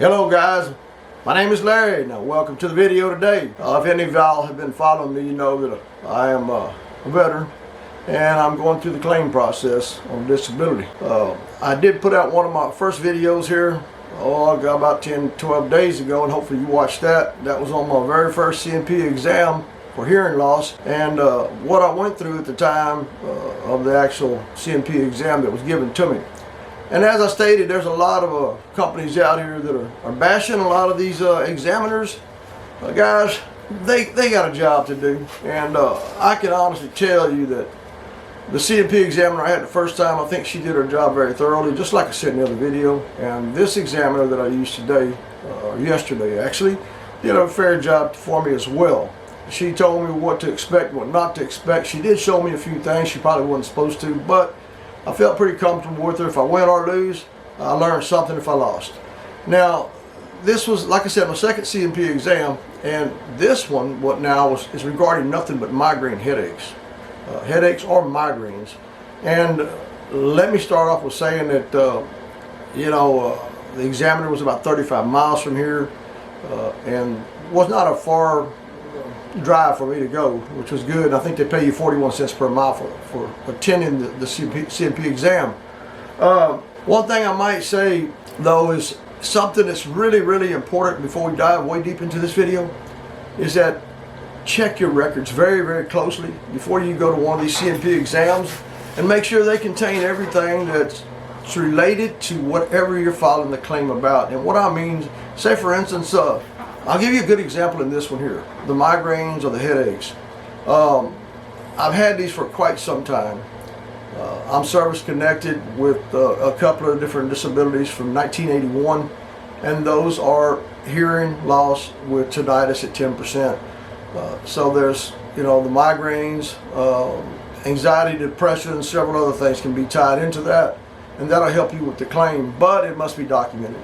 Hello guys, my name is Larry. Now welcome to the video today. If any of y'all have been following me, you know that I am a veteran and I'm going through the claim process on disability. I did put out one of my first videos here, I got about 10-12 days ago, and hopefully you watched that. That was on my very first C&P exam for hearing loss, and what I went through at the time of the actual C&P exam that was given to me. And as I stated, there's a lot of companies out here that are bashing a lot of these examiners. Guys, they got a job to do. And I can honestly tell you that the C&P examiner I had the first time, I think she did her job very thoroughly, just like I said in the other video. And this examiner that I used today, yesterday actually, did a fair job for me as well. She told me what to expect, what not to expect. She did show me a few things she probably wasn't supposed to, but I felt pretty comfortable with her. If I win or lose, I learned something if I lost. Now, this was, like I said, my second C&P exam, and this one, is regarding nothing but migraine headaches. Headaches or migraines. And let me start off with saying that, the examiner was about 35 miles from here, and was not a far drive for me to go, which was good. I think they pay you 41 cents per mile for attending the C&P exam. One thing I might say though is something that's really important before we dive way deep into this video, is that check your records very closely before you go to one of these C&P exams, and make sure they contain everything that's related to whatever you're filing the claim about. And what I mean, say for instance, I'll give you a good example in this one here, the migraines or the headaches. I've had these for quite some time. I'm service connected with a couple of different disabilities from 1981, and those are hearing loss with tinnitus at 10%. So there's, the migraines, anxiety, depression, and several other things can be tied into that, and that'll help you with the claim, but it must be documented.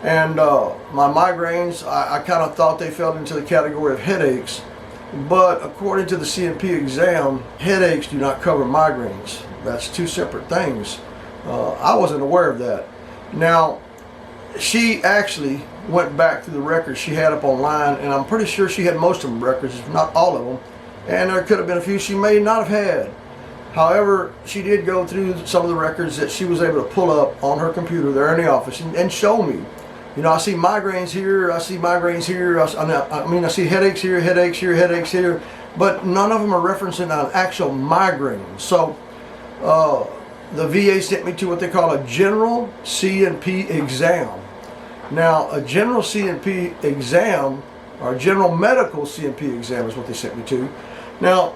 And my migraines, I kind of thought they fell into the category of headaches, but according to the C&P exam, headaches do not cover migraines. That's two separate things. I wasn't aware of that. Now, she actually went back through the records she had up online, and I'm pretty sure she had most of them records, if not all of them, and there could have been a few she may not have had. However, she did go through some of the records that she was able to pull up on her computer there in the office and show me. I see migraines here, I see migraines here, I see headaches here, headaches here, headaches here, but none of them are referencing an actual migraine. So the VA sent me to what they call a general C&P exam. Now, a general C&P exam, or general medical C&P exam is what they sent me to. Now,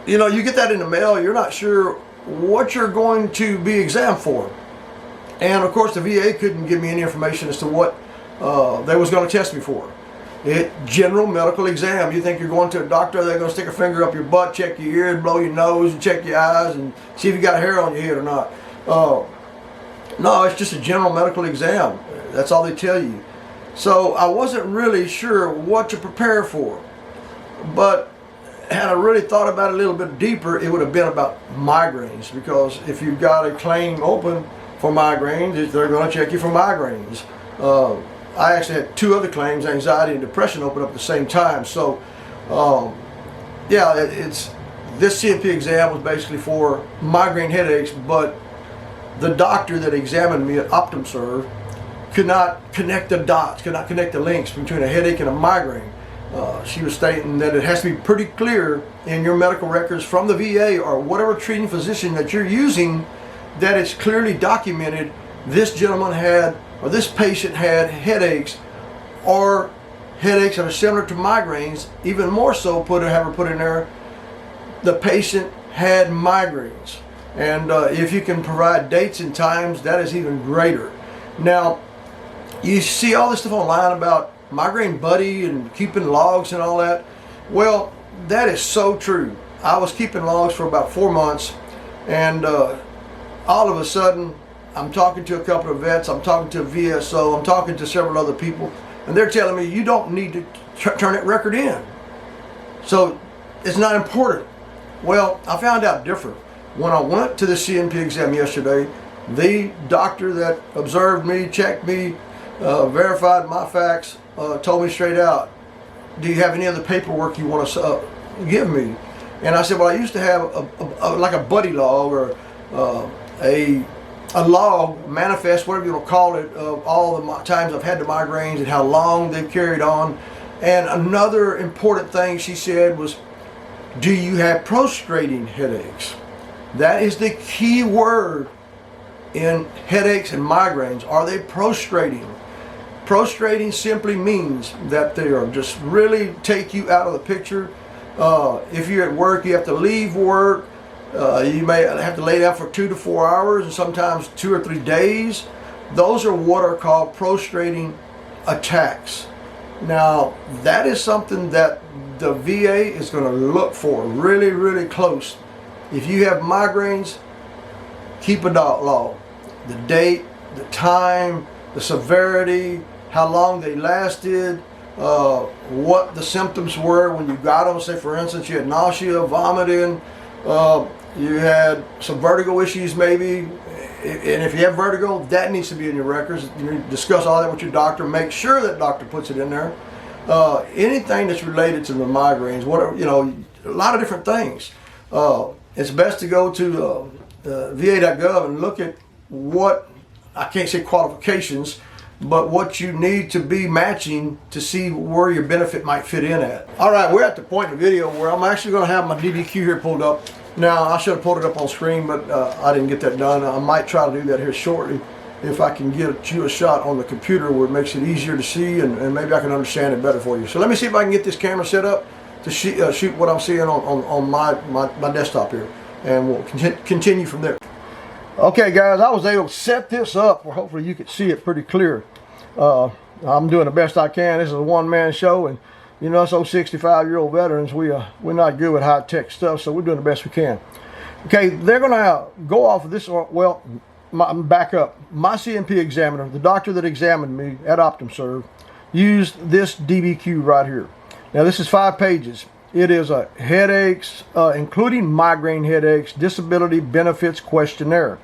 you get that in the mail, you're not sure what you're going to be examined for. And of course the VA couldn't give me any information as to what they was going to test me for. General medical exam. You think you're going to a doctor, they're going to stick a finger up your butt, check your ears, blow your nose, and check your eyes, and see if you got hair on your head or not. No, it's just a general medical exam. That's all they tell you. So I wasn't really sure what to prepare for. But had I really thought about it a little bit deeper, it would have been about migraines, because if you've got a claim open for migraines, they're going to check you for migraines. I actually had two other claims, anxiety and depression, open up at the same time. So, this C&P exam was basically for migraine headaches, but the doctor that examined me at OptumServe could not connect the dots, could not connect the links between a headache and a migraine. She was stating that it has to be pretty clear in your medical records from the VA or whatever treating physician that you're using, that it's clearly documented this gentleman had, or this patient had headaches, or headaches that are similar to migraines. Even more so, have her put in there, the patient had migraines. And if you can provide dates and times, that is even greater. Now, you see all this stuff online about Migraine Buddy and keeping logs and all that. Well, that is so true. I was keeping logs for about 4 months, and all of a sudden I'm talking to a couple of vets, I'm talking to a VSO, I'm talking to several other people, and they're telling me you don't need to turn that record in, so it's not important. Well, I found out different. When I went to the C&P exam yesterday, the doctor that observed me, checked me, verified my facts, told me straight out, do you have any other paperwork you want to give me? And I said, well, I used to have like a buddy log or a log, manifest, whatever you want to call it, of all the times I've had the migraines and how long they've carried on. And another important thing she said was, do you have prostrating headaches? That is the key word in headaches and migraines. Are they prostrating? Prostrating simply means that they are just really take you out of the picture. If you're at work, you have to leave work. You may have to lay down for 2 to 4 hours and sometimes 2 or 3 days. Those are what are called prostrating attacks. Now, that is something that the VA is going to look for really, really close. If you have migraines, keep a log. The date, the time, the severity, how long they lasted, what the symptoms were when you got them. Say, for instance, you had nausea, vomiting, you had some vertigo issues maybe. And if you have vertigo, that needs to be in your records. You need to discuss all that with your doctor. Make sure that doctor puts it in there. Anything that's related to the migraines, whatever, you know, a lot of different things. It's best to go to va.gov and look at what, I can't say qualifications, but what you need to be matching to see where your benefit might fit in at. All right, we're at the point in the video where I'm actually going to have my DBQ here pulled up. Now, I should have pulled it up on screen, but I didn't get that done. I might try to do that here shortly if I can get you a shot on the computer where it makes it easier to see and maybe I can understand it better for you. So let me see if I can get this camera set up to shoot what I'm seeing on my desktop here, and we'll continue from there. Okay guys, I was able to set this up where hopefully you could see it pretty clear. I'm doing the best I can. This is a one-man show, and you know, us old 65-year-old veterans, we're not good with high-tech stuff, so we're doing the best we can. Okay, they're going to go off of this, well, back up. My C&P examiner, the doctor that examined me at OptumServe, used this DBQ right here. Now, this is 5 pages. It is a headaches, including migraine headaches, disability benefits questionnaire.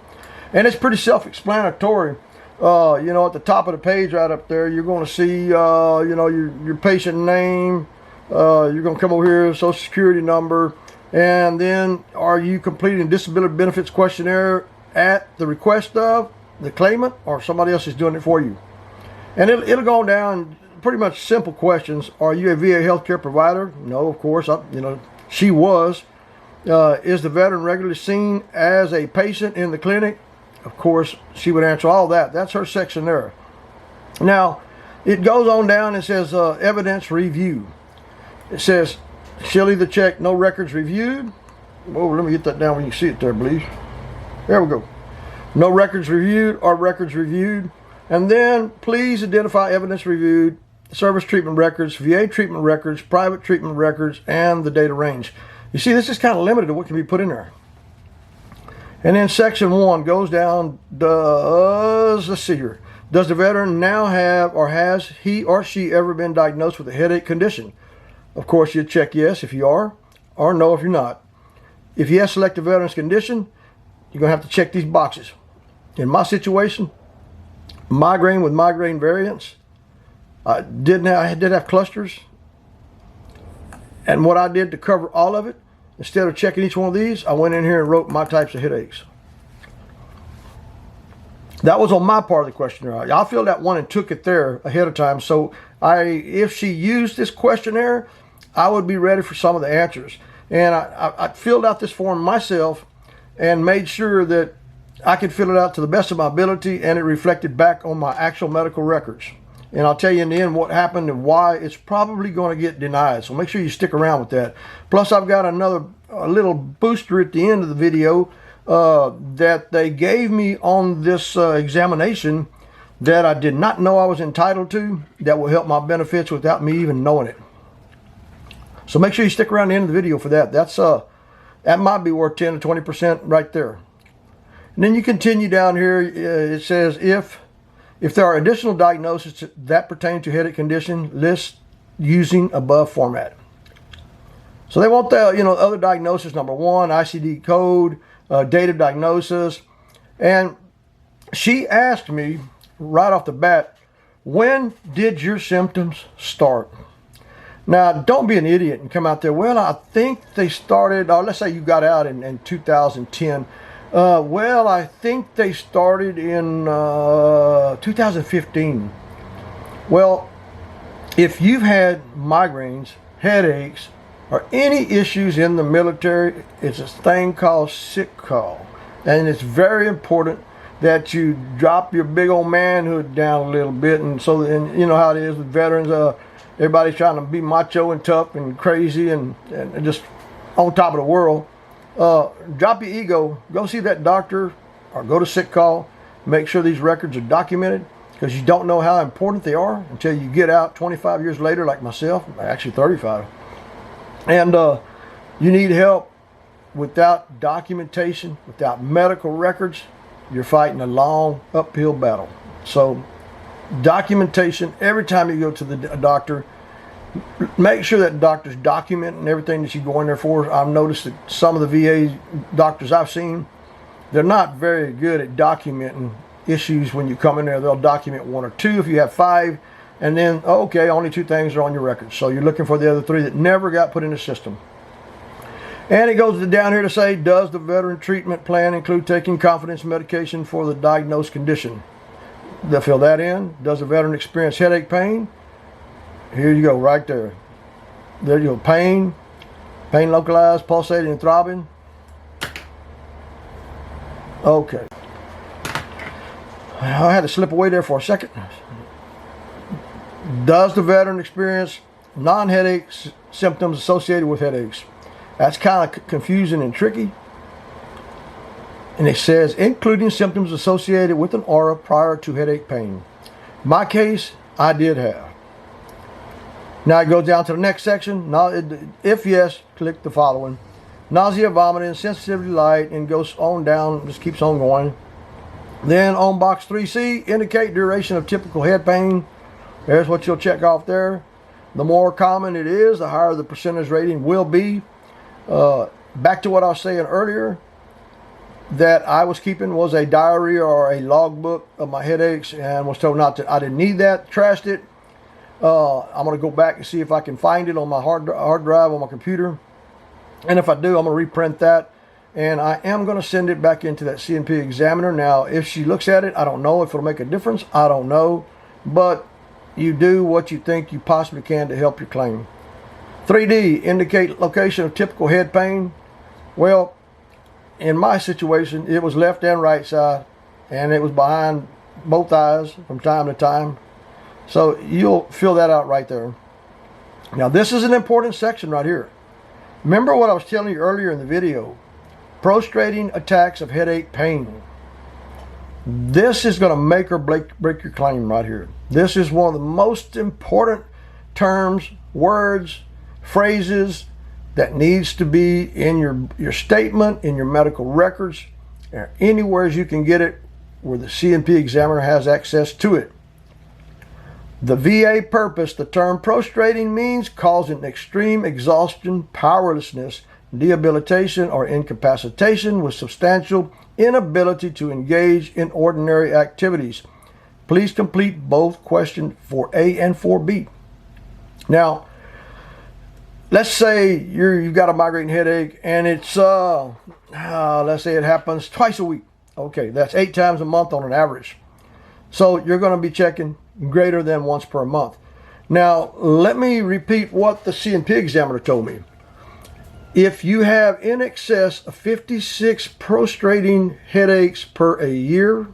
And it's pretty self-explanatory. You know, at the top of the page right up there, you're going to see, you know, your patient name. You're going to come over here, social security number. And then, are you completing disability benefits questionnaire at the request of the claimant, or somebody else is doing it for you? And it'll go down pretty much simple questions. Are you a VA healthcare provider? No, of course. You know, she was. Is the veteran regularly seen as a patient in the clinic? Of course, she would answer all that. That's her section there. Now, it goes on down and says evidence review. It says she'll either check no records reviewed. Oh, let me get that down where you can see it there, please. There we go. No records reviewed or records reviewed. And then please identify evidence reviewed, service treatment records, VA treatment records, private treatment records, and the data range. You see, this is kind of limited to what can be put in there. And then section 1 goes down, let's see here. Does the veteran now have, or has he or she ever been diagnosed with a headache condition? Of course, you check yes if you are, or no if you're not. If you have selected veteran's condition, you're going to have to check these boxes. In my situation, migraine with migraine variants. I did have clusters. And what I did to cover all of it, instead of checking each one of these, I went in here and wrote my types of headaches. That was on my part of the questionnaire. I filled out one and took it there ahead of time. So if she used this questionnaire, I would be ready for some of the answers. And I filled out this form myself and made sure that I could fill it out to the best of my ability, and it reflected back on my actual medical records. And I'll tell you in the end what happened and why it's probably going to get denied. So make sure you stick around with that. Plus, I've got a little booster at the end of the video that they gave me on this examination that I did not know I was entitled to, that will help my benefits without me even knowing it. So make sure you stick around the end of the video for that. That might be worth 10 to 20% right there. And then you continue down here. It says if there are additional diagnoses that pertain to headache condition, list using above format. So they want the other diagnosis, number 1, ICD code, date of diagnosis. And she asked me right off the bat, when did your symptoms start? Now, don't be an idiot and come out there, well, I think they started, let's say you got out in 2010. Well, I think they started in 2015. Well, if you've had migraines, headaches, or any issues in the military, it's a thing called sick call. And it's very important that you drop your big old manhood down a little bit. And so, and you know how it is with veterans, everybody's trying to be macho and tough and crazy and just on top of the world. Drop your ego, go see that doctor or go to sick call. Make sure these records are documented, because you don't know how important they are until you get out 25 years later, like myself, actually 35. And you need help. Without documentation, without medical records, you're fighting a long uphill battle. So documentation, every time you go to the doctor, make sure that doctor's documenting everything that you go in there for. I've noticed that some of the VA doctors I've seen, they're not very good at documenting issues when you come in there. They'll document 1 or 2 if you have 5, and then, okay, only 2 things are on your record. So you're looking for the other 3 that never got put in the system. And it goes down here to say, does the veteran treatment plan include taking confidence medication for the diagnosed condition? They'll fill that in. Does the veteran experience headache pain? Here you go, right there. There you go, pain localized, pulsating and throbbing. Okay. I had to slip away there for a second. Does the veteran experience non-headache symptoms associated with headaches? That's kind of confusing and tricky. And it says, including symptoms associated with an aura prior to headache pain. In my case, I did have. Now it goes down to the next section. Now, if yes, click the following. Nausea, vomiting, sensitivity to light, and goes on down, just keeps on going. Then on box 3C, indicate duration of typical head pain. There's what you'll check off there. The more common it is, the higher the percentage rating will be. Back to what I was saying earlier, that I was keeping was a diary or a logbook of my headaches, and was told not to. I didn't need that, trashed it. I'm going to go back and see if I can find it on my hard drive on my computer. And if I do, I'm going to reprint that. And I am going to send it back into that C&P examiner. Now, if she looks at it, I don't know if it'll make a difference. I don't know. But you do what you think you possibly can to help your claim. 3D, indicate location of typical head pain. Well, in my situation, it was left and right side, and it was behind both eyes from time to time. So you'll fill that out right there. Now, this is an important section right here. Remember what I was telling you earlier in the video. Prostrating attacks of headache pain. This is going to make or break your claim right here. This is one of the most important terms, words, phrases that needs to be in your statement, in your medical records, or anywhere you can get it where the C&P examiner has access to it. The VA purpose, the term prostrating means causing extreme exhaustion, powerlessness, debilitation, or incapacitation with substantial inability to engage in ordinary activities. Please complete both question 4A and 4B. Now, let's say you've got a migraine headache, and it's, let's say it happens twice a week. Okay, that's 8 times a month on an average. So you're going to be checking greater than once per month. Now, let me repeat what the C&P examiner told me. If you have in excess of 56 prostrating headaches per a year,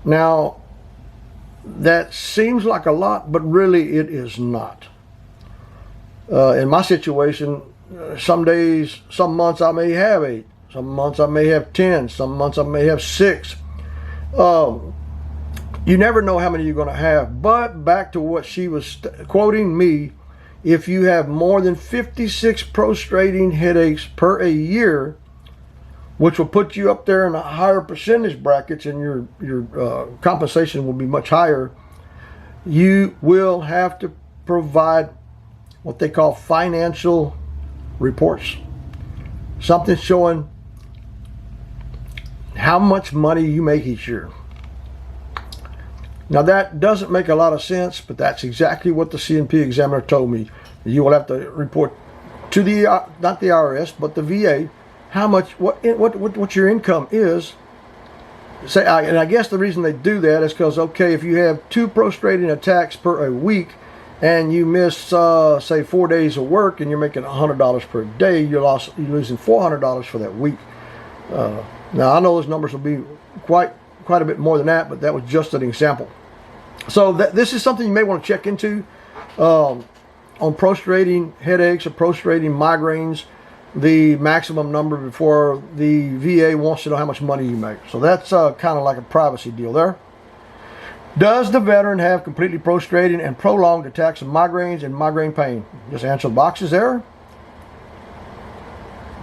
now that seems like a lot, but really it is not. In my situation, some days, some months I may have 8, some months I may have 10, some months I may have 6. You never know how many you're going to have. But back to what she was quoting me, if you have more than 56 prostrating headaches per a year, which will put you up there in a higher percentage brackets, and your compensation will be much higher, you will have to provide what they call financial reports. Something showing how much money you make each year. Now that doesn't make a lot of sense, but that's exactly what the C&P examiner told me. You will have to report to the not the IRS but the VA how much what your income is. And I guess the reason they do that is because, okay, if you have 2 prostrating attacks per a week and you miss say 4 days of work and you're making $100 per day, you're losing $400 for that week. Now I know those numbers will be quite a bit more than that, but that was just an example. So this is something you may want to check into on prostrating headaches or prostrating migraines, the maximum number before the VA wants to know how much money you make. So that's kind of like a privacy deal there. Does the veteran have completely prostrating and prolonged attacks of migraines and migraine pain? Just answer the boxes there.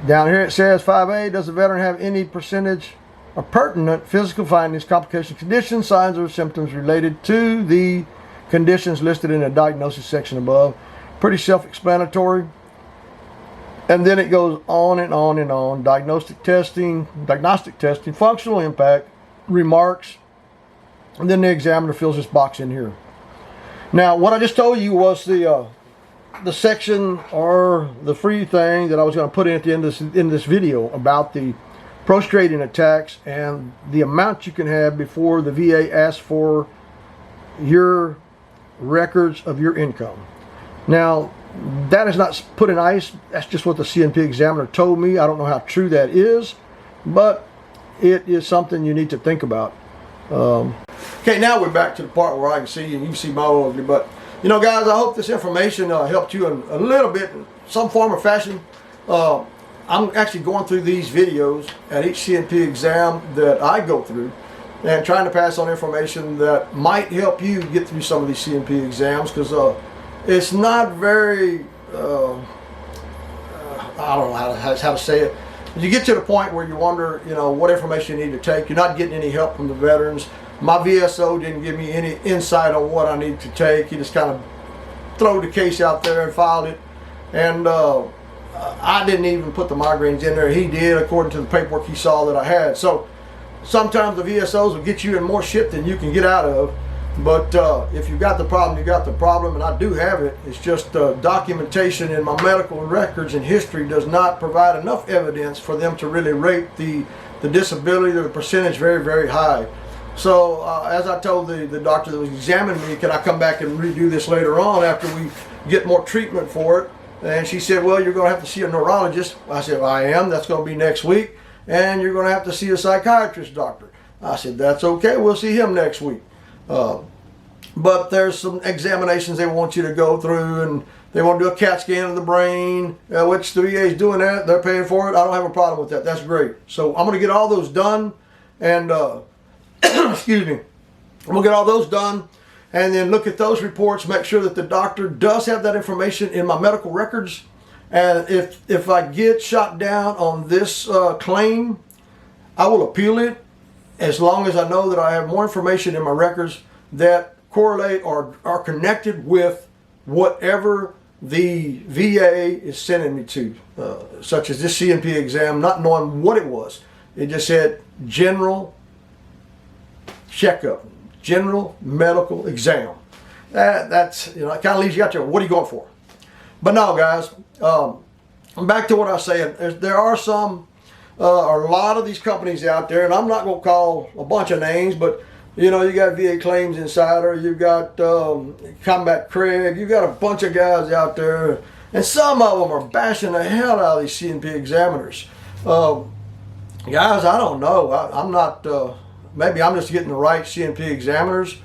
Down here it says 5A, does the veteran have any percentage of pertinent physical findings, complications, conditions, signs, or symptoms related to the conditions listed in the diagnosis section above? Pretty self-explanatory. And then it goes on and on and on. Diagnostic testing, functional impact, remarks, and then the examiner fills this box in here. Now, what I just told you was the section or the free thing that I was going to put in at the end of this video about the prostrating attacks and the amount you can have before the VA asks for your records of your income. Now, that is not put in ice. That's just what the C&P examiner told me. I don't know how true that is, but it is something you need to think about. Okay, now we're back to the part where I can see and you can see my ugly. But you know, guys, I hope this information helped you in a little bit, in some form or fashion. I'm actually going through these videos at each C&P exam that I go through and trying to pass on information that might help you get through some of these C&P exams, because it's not very, I don't know how to say it. You get to the point where you wonder, you know, what information you need to take. You're not getting any help from the veterans. My VSO didn't give me any insight on what I need to take. He just kind of threw the case out there and filed it. And I didn't even put the migraines in there. He did, according to the paperwork he saw that I had. So sometimes the VSOs will get you in more shit than you can get out of. But if you got the problem, you got the problem, and I do have it. It's just documentation in my medical records and history does not provide enough evidence for them to really rate the disability or the percentage very, very high. So as I told the doctor that was examining me, can I come back and redo this later on after we get more treatment for it? And she said, well, you're going to have to see a neurologist. I said, well, I am. That's going to be next week. And you're going to have to see a psychiatrist doctor. I said, that's okay. We'll see him next week. But there's some examinations they want you to go through, and they want to do a CAT scan of the brain, which the VA is doing that. They're paying for it. I don't have a problem with that. That's great. So I'm going to get all those done, and excuse me, I'm going to get all those done, and then look at those reports, make sure that the doctor does have that information in my medical records. And if I get shot down on this claim, I will appeal it, as long as I know that I have more information in my records that correlate or are connected with whatever the VA is sending me to, such as this C&P exam, not knowing what it was. It just said general checkup, general medical exam. That's, you know, it kind of leaves you out there, what are you going for? But no, guys, back to what I was saying. There are some, or a lot of these companies out there, and I'm not going to call a bunch of names, but you know, you got VA Claims Insider, you got Combat Craig, you got a bunch of guys out there, and some of them are bashing the hell out of these C&P examiners. Guys, I don't know. I'm not, maybe I'm just getting the right C&P examiners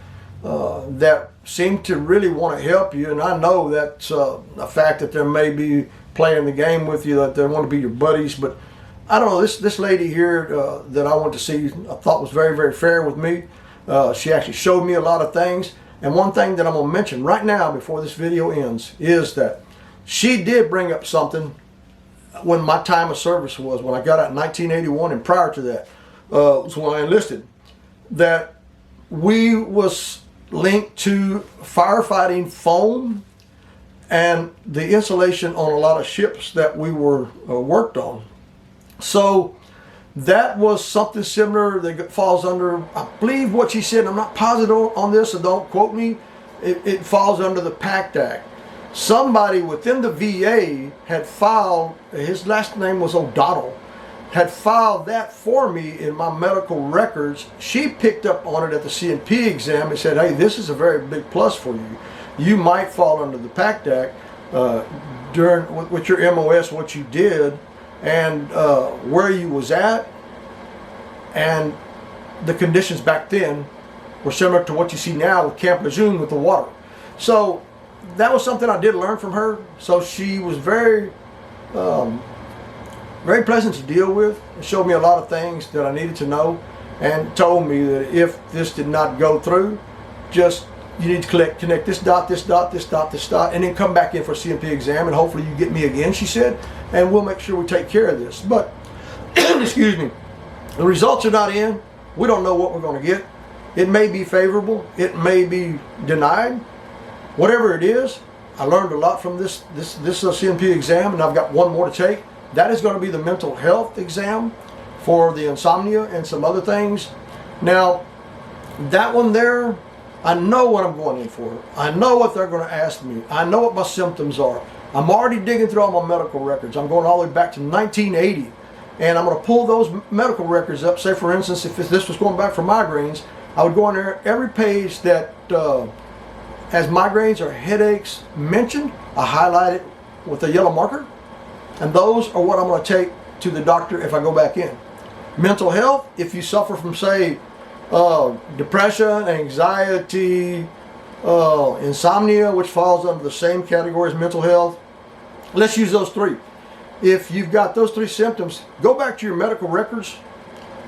that seem to really want to help you, and I know that's a fact that they may be playing the game with you, that they want to be your buddies, but I don't know, this lady here that I went to see, I thought was very, very fair with me. She actually showed me a lot of things. And one thing that I'm going to mention right now before this video ends is that she did bring up something when my time of service was, when I got out in 1981 and prior to that, was when I enlisted, that we was linked to firefighting foam and the insulation on a lot of ships that we were worked on. So That was something similar that falls under, I believe what she said, I'm not positive on this, so don't quote me, it falls under the PACT Act. Somebody within the VA had filed, his last name was O'Donnell, had filed that for me in my medical records. She picked up on it at the C&P exam and said, hey, this is a very big plus for you. You might fall under the PACT Act with your MOS, what you did, and where you was at, and the conditions back then were similar to what you see now with Camp Lejeune with the water. So that was something I did learn from her. So she was very very pleasant to deal with. It showed me a lot of things that I needed to know, and told me that if this did not go through, just you need to connect this dot, this dot, this dot, this dot, and then come back in for a C&P exam, and hopefully you get me again, she said, and we'll make sure we take care of this. But, excuse me, the results are not in. We don't know what we're going to get. It may be favorable. It may be denied. Whatever it is, I learned a lot from this C&P exam, and I've got one more to take. That is going to be the mental health exam for the insomnia and some other things. Now, that one there, I know what I'm going in for. I know what they're going to ask me. I know what my symptoms are. I'm already digging through all my medical records. I'm going all the way back to 1980. And I'm going to pull those medical records up. Say, for instance, if this was going back for migraines, I would go in there, every page that has migraines or headaches mentioned, I highlight it with a yellow marker. And those are what I'm going to take to the doctor if I go back in. Mental health, if you suffer from, say, depression, anxiety, insomnia, which falls under the same category as mental health. Let's use those three. If you've got those three symptoms, go back to your medical records,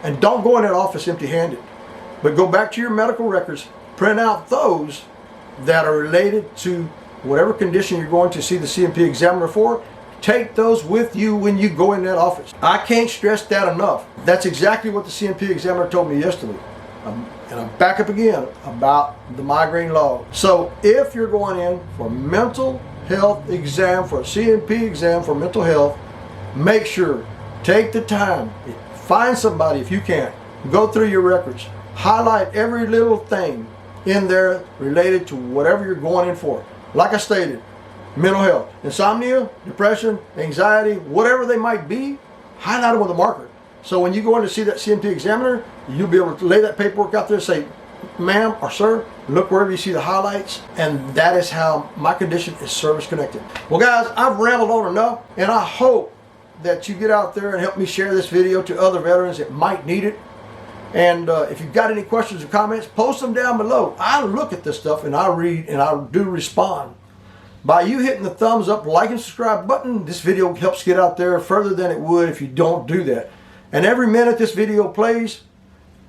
and don't go in that office empty-handed. But go back to your medical records, print out those that are related to whatever condition you're going to see the C&P examiner for. Take those with you when you go in that office. I can't stress that enough. That's exactly what the C&P examiner told me yesterday. And I'm back up again about the migraine law. So if you're going in for mental health exam, for a C&P exam for mental health, make sure, take the time, find somebody if you can, go through your records, highlight every little thing in there related to whatever you're going in for. Like I stated, mental health, insomnia, depression, anxiety, whatever they might be, highlight them with a marker. So when you go in to see that C&P examiner, you'll be able to lay that paperwork out there and say, ma'am or sir, look wherever you see the highlights, and that is how my condition is service connected. Well guys, I've rambled on enough, and I hope that you get out there and help me share this video to other veterans that might need it. And if you've got any questions or comments, post them down below. I look at this stuff and I read and I do respond. By you hitting the thumbs up, like, and subscribe button, this video helps get out there further than it would if you don't do that. And every minute this video plays,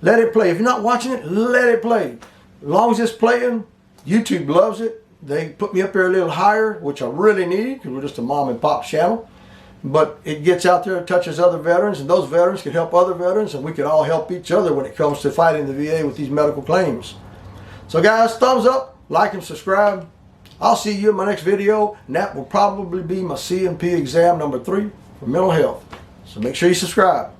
let it play. If you're not watching it, let it play. As long as it's playing, YouTube loves it. They put me up there a little higher, which I really need because we're just a mom and pop channel. But it gets out there and touches other veterans, and those veterans can help other veterans, and we can all help each other when it comes to fighting the VA with these medical claims. So guys, thumbs up, like, and subscribe. I'll see you in my next video, and that will probably be my C&P exam number 3 for mental health. So make sure you subscribe.